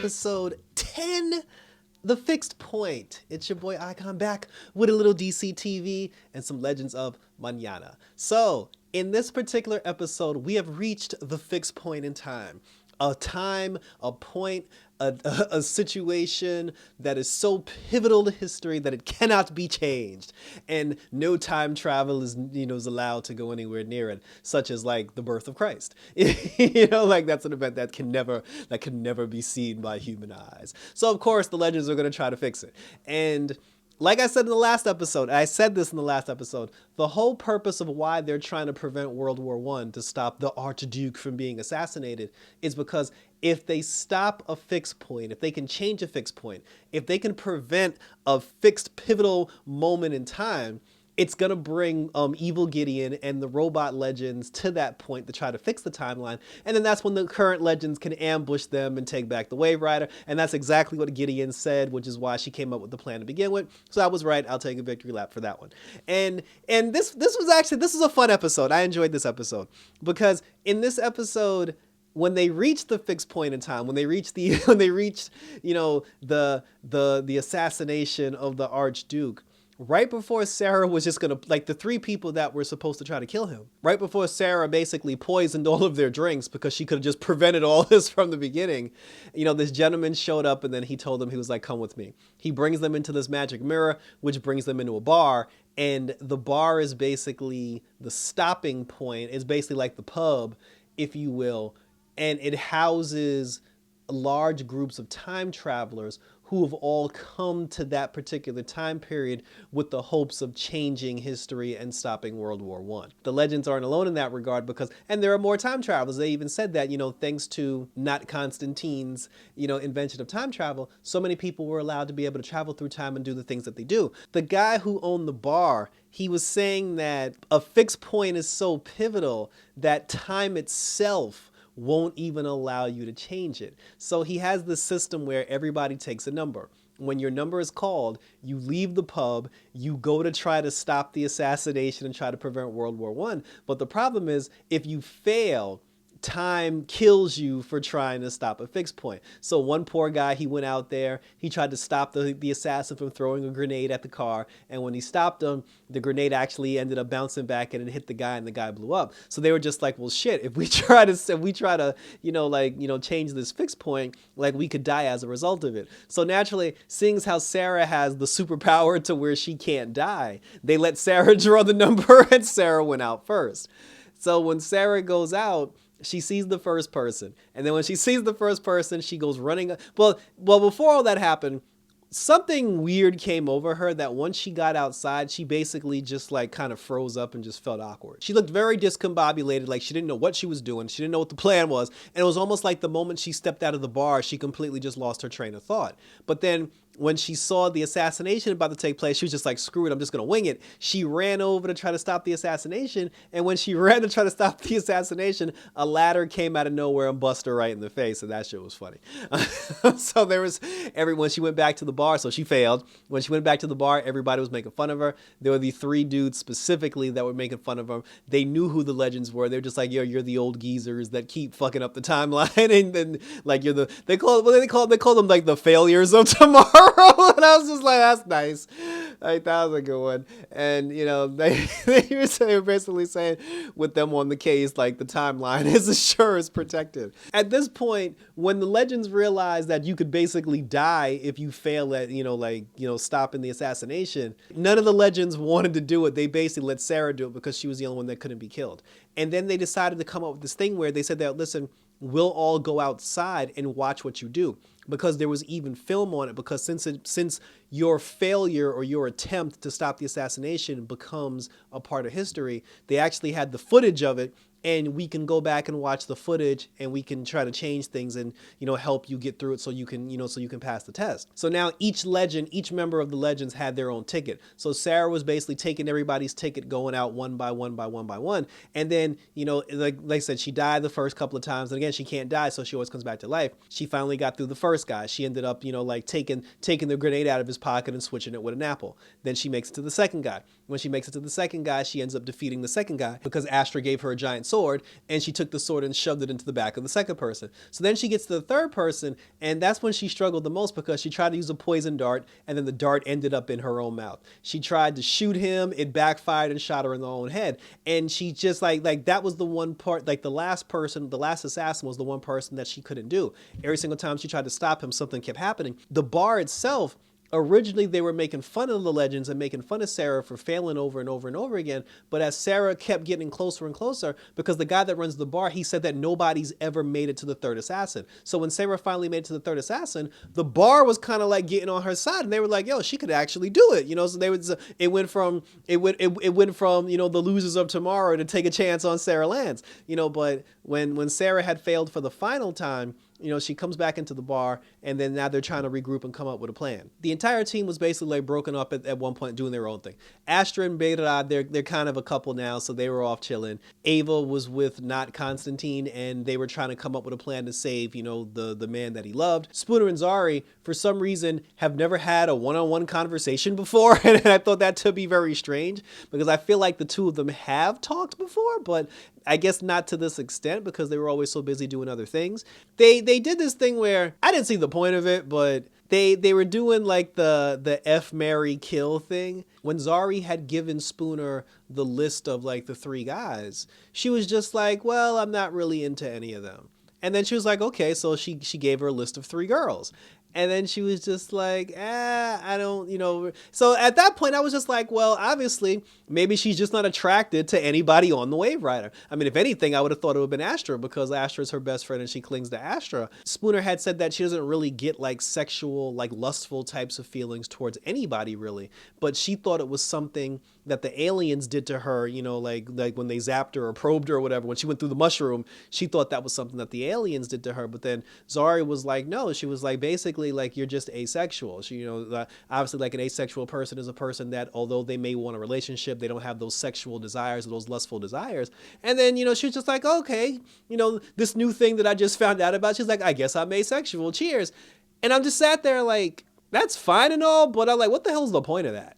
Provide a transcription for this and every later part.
episode 10, The Fixed Point. It's your boy Icon back with a little DC TV and some Legends of Mañana. So, in this particular episode, we have reached the fixed point in time. A time, a point, a situation that is so pivotal to history that it cannot be changed, and no time travel is allowed to go anywhere near it, such as like the birth of Christ. Like that's an event that can never be seen by human eyes. So of course the legends are going to try to fix it. And like I said in the last episode, the whole purpose of why they're trying to prevent World War I to stop the Archduke from being assassinated is because if they stop a fixed point, if they can change a fixed point, if they can prevent a fixed pivotal moment in time, it's going to bring Evil Gideon and the robot legends to that point to try to fix the timeline. And then that's when the current legends can ambush them and take back the Wave Rider. And that's exactly what Gideon said, which is why she came up with the plan to begin with. So I was right. I'll take a victory lap for that one. And this was a fun episode. I enjoyed this episode because in this episode, when they reached the fixed point in time, when they reached the assassination of the Archduke, right before Sarah was just gonna, like, the three people that were supposed to try to kill him, right before Sarah basically poisoned all of their drinks because she could have just prevented all this from the beginning, this gentleman showed up and then he told them, he was like, come with me. He brings them into this magic mirror, which brings them into a bar. And the bar is basically the stopping point. It's basically like the pub, if you will. And it houses large groups of time travelers who have all come to that particular time period with the hopes of changing history and stopping World War I. The legends aren't alone in that regard and there are more time travelers. They even said that, thanks to not Constantine's, invention of time travel, so many people were allowed to be able to travel through time and do the things that they do. The guy who owned the bar, he was saying that a fixed point is so pivotal that time itself won't even allow you to change it. So he has this system where everybody takes a number. When your number is called, you leave the pub, you go to try to stop the assassination and try to prevent World War I. But the problem is, if you fail, time kills you for trying to stop a fixed point. So one poor guy, he went out there, he tried to stop the assassin from throwing a grenade at the car, and when he stopped him, the grenade actually ended up bouncing back and it hit the guy, and the guy blew up. So they were just like, well, shit, if we try to change this fixed point, like, we could die as a result of it. So naturally, seeing as how Sarah has the superpower to where she can't die, they let Sarah draw the number and Sarah went out first. So when Sarah goes out, she sees the first person. And then when she sees the first person, she goes running. Well, before all that happened, something weird came over her that once she got outside, she basically just like kind of froze up and just felt awkward. She looked very discombobulated, like she didn't know what she was doing. She didn't know what the plan was. And it was almost like the moment she stepped out of the bar, she completely just lost her train of thought. But then when she saw the assassination about to take place, she was just like, screw it, I'm just going to wing it. She ran over to try to stop the assassination. And when she ran to try to stop the assassination, a ladder came out of nowhere and busted her right in the face. And that shit was funny. So when she went back to the bar, so she failed. When she went back to the bar, everybody was making fun of her. There were the three dudes specifically that were making fun of her. They knew who the legends were. They were just like, yo, you're the old geezers that keep fucking up the timeline. And then like they call them like the failures of tomorrow. And I was just like, that's nice. Like, that was a good one. And they were basically saying with them on the case, like, the timeline is as sure as protected. At this point, when the legends realized that you could basically die if you fail at stopping the assassination, none of the legends wanted to do it. They basically let Sarah do it because she was the only one that couldn't be killed. And then they decided to come up with this thing where they said that, listen, we'll all go outside and watch what you do, because there was even film on it, because since your failure or your attempt to stop the assassination becomes a part of history, they actually had the footage of it, and we can go back and watch the footage, and we can try to change things and help you get through it so you can pass the test. So now each member of the legends had their own ticket. So Sarah was basically taking everybody's ticket, going out one by one by one by one. And then, like I said, she died the first couple of times, and again, she can't die, so she always comes back to life. She finally got through the first guy. She ended up, taking the grenade out of his pocket and switching it with an apple. Then she makes it to the second guy. When she makes it to the second guy, she ends up defeating the second guy because Astra gave her a giant sword. sword, and she took the sword and shoved it into the back of the second person. So then she gets to the third person, and that's when she struggled the most because she tried to use a poison dart, and then the dart ended up in her own mouth. She tried to shoot him, it backfired and shot her in the own head. And she just like that was the one part, like the last assassin was the one person that she couldn't do. Every single time she tried to stop him, something kept happening. The bar itself, originally they were making fun of the legends and making fun of Sarah for failing over and over and over again. But as Sarah kept getting closer and closer, because the guy that runs the bar, he said that nobody's ever made it to the third assassin. So when Sarah finally made it to the third assassin, the bar was kind of like getting on her side, and they were like, yo, she could actually do it. So they would, it went from, the losers of tomorrow to take a chance on Sarah Lance, but when Sarah had failed for the final time, she comes back into the bar, and then now they're trying to regroup and come up with a plan. The entire team was basically like broken up at one point, doing their own thing. Astra and Behrad, they're kind of a couple now, so they were off chilling. Ava was with not Constantine, and they were trying to come up with a plan to save, the man that he loved. Spooner and Zari, for some reason, have never had a one-on-one conversation before, and I thought that to be very strange, because I feel like the two of them have talked before, but I guess not to this extent because they were always so busy doing other things. They did this thing where I didn't see the point of it, but they were doing like the F, marry, kill thing. When Zari had given Spooner the list of like the 3 guys, she was just like, well, I'm not really into any of them. And then she was like, okay, so she gave her a list of 3 girls. And then she was just like, I don't, So at that point, I was just like, well, obviously, maybe she's just not attracted to anybody on the Wave Rider. I mean, if anything, I would have thought it would have been Astra because Astra is her best friend and she clings to Astra. Spooner had said that she doesn't really get like sexual, like lustful types of feelings towards anybody really. But she thought it was something that the aliens did to her, like when they zapped her or probed her or whatever, when she went through the mushroom, she thought that was something that the aliens did to her. But then Zari was like, no, she was like, basically, like, you're just asexual. She, obviously, like, an asexual person is a person that, although they may want a relationship, they don't have those sexual desires or those lustful desires. And then, she was just like, okay, this new thing that I just found out about, she's like, I guess I'm asexual. Cheers. And I'm just sat there like, that's fine and all, but I'm like, what the hell is the point of that?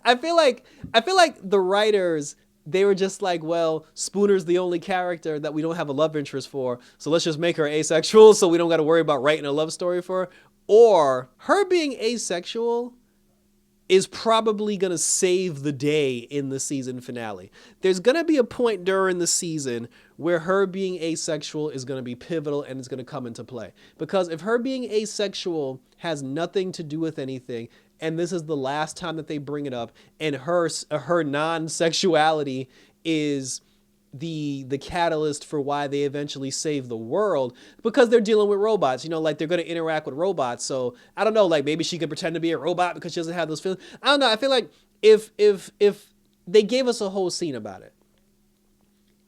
I feel like the writers, they were just like, well, Spooner's the only character that we don't have a love interest for, so let's just make her asexual so we don't got to worry about writing a love story for her. Or her being asexual is probably going to save the day in the season finale. There's going to be a point during the season where her being asexual is going to be pivotal and it's going to come into play. Because if her being asexual has nothing to do with anything, and this is the last time that they bring it up, and her non-sexuality is the catalyst for why they eventually save the world, because they're dealing with robots, like they're going to interact with robots. So I don't know, like maybe she could pretend to be a robot because she doesn't have those feelings. I don't know. I feel like if they gave us a whole scene about it,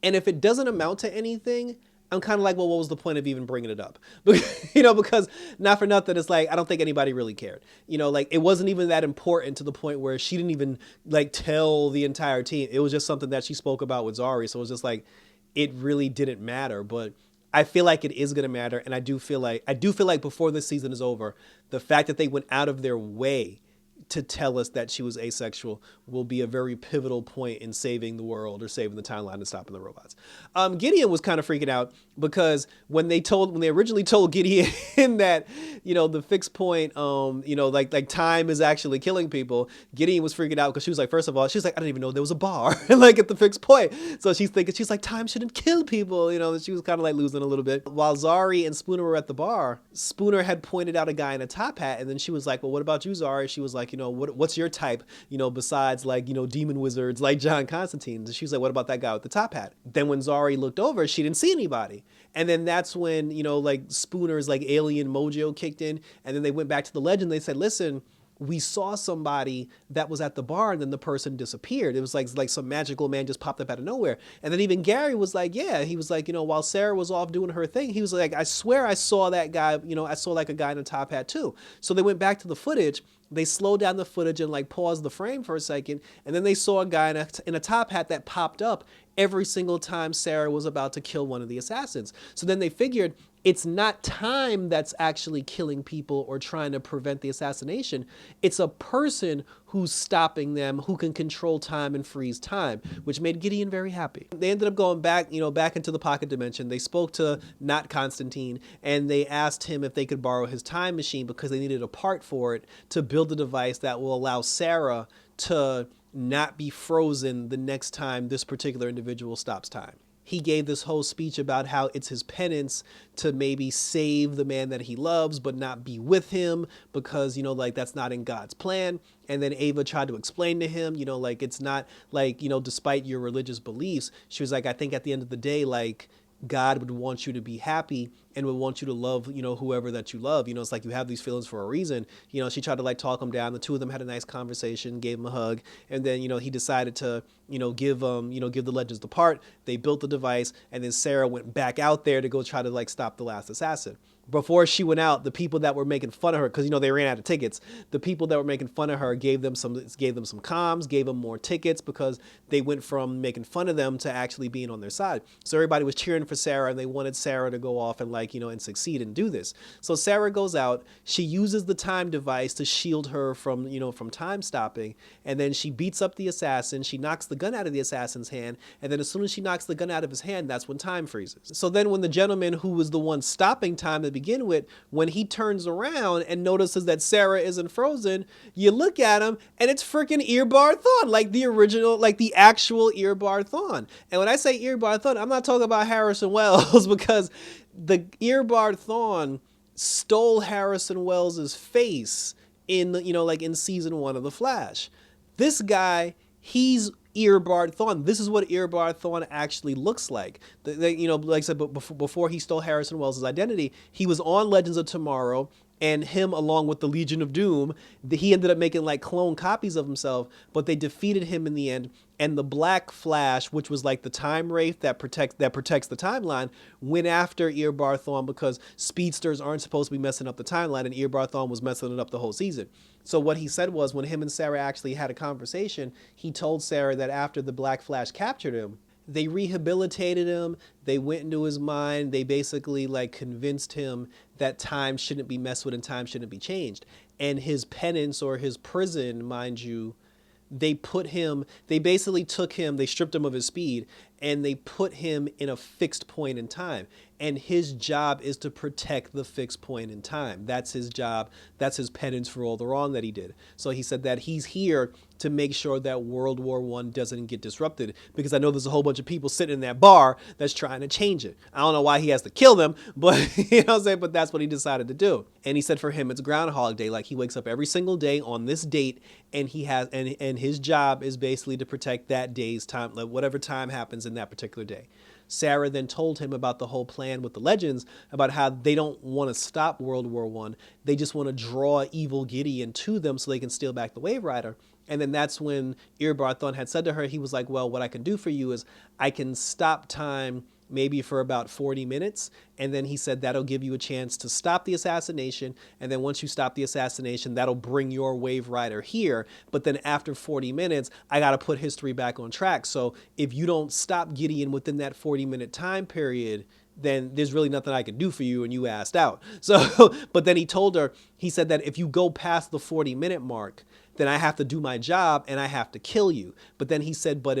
and if it doesn't amount to anything, I'm kind of like, well, what was the point of even bringing it up? Because not for nothing, it's like, I don't think anybody really cared. Like it wasn't even that important to the point where she didn't even like tell the entire team. It was just something that she spoke about with Zari. So it was just like, it really didn't matter. But I feel like it is going to matter. And I do feel like before this season is over, the fact that they went out of their way to tell us that she was asexual will be a very pivotal point in saving the world or saving the timeline and stopping the robots. Gideon was kind of freaking out because when they originally told Gideon that, the fixed point, like time is actually killing people, Gideon was freaking out because she was like, first of all, she was like, I didn't even know there was a bar like at the fixed point. So she's like, time shouldn't kill people. She was kind of like losing a little bit. While Zari and Spooner were at the bar, Spooner had pointed out a guy in a top hat. And then she was like, well, what about you, Zari? She was like, what's your type, besides like, demon wizards like John Constantine? And she was like, what about that guy with the top hat? Then when Zari looked over, she didn't see anybody. And then that's when, like Spooner's like alien mojo kicked in. And then they went back to the legend. They said, listen, we saw somebody that was at the bar and then the person disappeared. It was like some magical man just popped up out of nowhere. And then even Gary was like, yeah, he was like, while Sarah was off doing her thing, he was like, I swear I saw that guy, I saw like a guy in a top hat too. So they went back to the footage. They slowed down the footage and like paused the frame for a second. And then they saw a guy in a top hat that popped up every single time Sarah was about to kill one of the assassins. So then they figured it's not time that's actually killing people or trying to prevent the assassination. It's a person who's stopping them, who can control time and freeze time, which made Gideon very happy. They ended up going back, back into the pocket dimension. They spoke to not Constantine, and they asked him if they could borrow his time machine because they needed a part for it to build a device that will allow Sarah to not be frozen the next time this particular individual stops time. He gave this whole speech about how it's his penance to maybe save the man that he loves, but not be with him because, that's not in God's plan. And then Ava tried to explain to him, it's not like, despite your religious beliefs, she was like, I think at the end of the day, God would want you to be happy and would want you to love, whoever that you love. It's like you have these feelings for a reason. She tried to talk him down. The two of them had a nice conversation, gave him a hug. And then, he decided to, give the legends the part. They built the device. And then Sarah went back out there to go try to stop the last assassin. Before she went out, the people that were making fun of her, because they ran out of tickets, the people that were making fun of her gave them some comms, gave them more tickets because they went from making fun of them to actually being on their side. So everybody was cheering for Sarah, and they wanted Sarah to go off and and succeed and do this. So Sarah goes out, she uses the time device to shield her from from time stopping, and then she beats up the assassin. She knocks the gun out of the assassin's hand, and then as soon as she knocks the gun out of his hand, that's when time freezes. So then when the gentleman who was the one stopping time to begin with, when he turns around and notices that Sarah isn't frozen, you look at him and it's freaking Eobard Thawne, like the original, like the actual Eobard Thawne. And when I say Eobard Thawne, I'm not talking about Harrison Wells because the Eobard Thawne stole Harrison Wells's face in in season 1 of The Flash. This guy, he's Eobard Thawne. This is what Eobard Thawne actually looks like. Like I said, but before he stole Harrison Wells' identity, he was on Legends of Tomorrow, and him along with the Legion of Doom, he ended up making clone copies of himself, but they defeated him in the end. And the Black Flash, which was like the time wraith that protects the timeline, went after Eobard Thawne because speedsters aren't supposed to be messing up the timeline, and Eobard Thawne was messing it up the whole season. So what he said was, when him and Sarah actually had a conversation, he told Sarah that after the Black Flash captured him, they rehabilitated him, they went into his mind, they basically convinced him that time shouldn't be messed with and time shouldn't be changed. And his penance, or his prison, mind you, they basically took him, they stripped him of his speed, and they put him in a fixed point in time. And his job is to protect the fixed point in time. That's his job. That's his penance for all the wrong that he did. So he said that he's here to make sure that World War I doesn't get disrupted, because I know there's a whole bunch of people sitting in that bar that's trying to change it. I don't know why he has to kill them, but but that's what he decided to do. And he said for him, it's Groundhog Day. He wakes up every single day on this date, and he has, and his job is basically to protect that day's time, whatever time happens in that particular day. Sarah then told him about the whole plan with the Legends, about how they don't want to stop World War I. They just want to draw evil Gideon to them so they can steal back the Wave Rider. And then that's when Eobard Thawne had said to her, he was like, well, what I can do for you is I can stop time maybe for about 40 minutes. And then he said that'll give you a chance to stop the assassination. And then once you stop the assassination, that'll bring your Wave Rider here. But then after 40 minutes, I got to put history back on track. So if you don't stop Gideon within that 40-minute time period, then there's really nothing I can do for you, and you asked out. So, but then he told her, he said that if you go past the 40-minute mark, then I have to do my job and I have to kill you. But then he said, but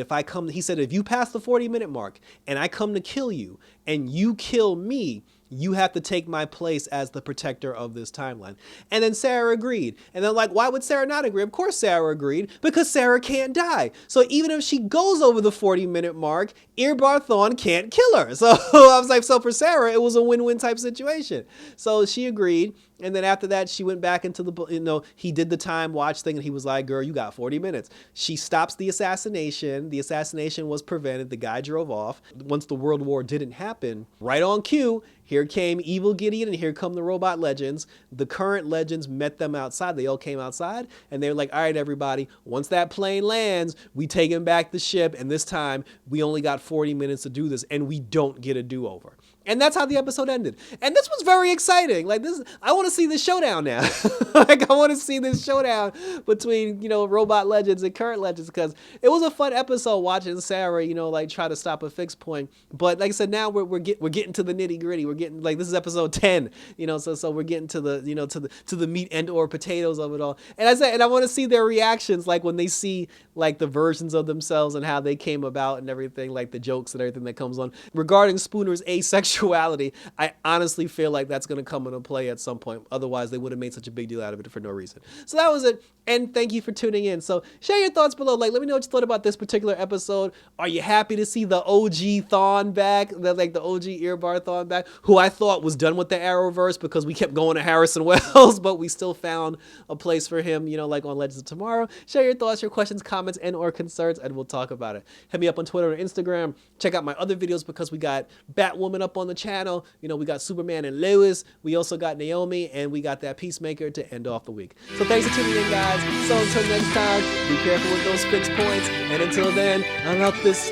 he said, if you pass the 40-minute mark and I come to kill you and you kill me, you have to take my place as the protector of this timeline. And then Sarah agreed. And then why would Sarah not agree? Of course Sarah agreed, because Sarah can't die. So even if she goes over the 40-minute mark, Eobard Thawne can't kill her. So I was like, so for Sarah, it was a win-win type situation. So she agreed. And then after that, she went back into he did the time watch thing, and he was like, girl, you got 40 minutes. She stops the assassination. The assassination was prevented. The guy drove off. Once the World War didn't happen, right on cue, here came evil Gideon, and here come the robot Legends. The current Legends met them outside. They all came outside, and they were like, all right, everybody, once that plane lands, we taking back the ship, and this time we only got 40 minutes to do this, and we don't get a do-over. And that's how the episode ended. And this was very exciting. Like this, I want to see the showdown now. Like I want to see this showdown between, you know, Robot Legends and Current Legends, because it was a fun episode watching Sarah, you know, like try to stop a fix point. But like I said, now we're getting to the nitty gritty. We're getting, like, this is episode 10, you know, so we're getting to the, you know, to the meat and or potatoes of it all. And I said, and I want to see their reactions, like when they see like the versions of themselves and how they came about and everything, like the jokes and everything that comes on regarding Spooner's asexuality. I honestly feel like that's going to come into play at some point. Otherwise, they would have made such a big deal out of it for no reason. So that was it. And thank you for tuning in. So share your thoughts below. Like, let me know what you thought about this particular episode. Are you happy to see the OG Thawne back? The OG Earbar Thawne back, who I thought was done with the Arrowverse because we kept going to Harrison Wells, but we still found a place for him, you know, like on Legends of Tomorrow. Share your thoughts, your questions, comments, and or concerns, and we'll talk about it. Hit me up on Twitter and Instagram. Check out my other videos because we got Batwoman up on the channel. You know, we got Superman and Lois. We also got Naomi, and we got that Peacemaker to end off the week. So thanks for tuning in, guys. So until next time, be careful with those fixed points. And until then, I'm out this...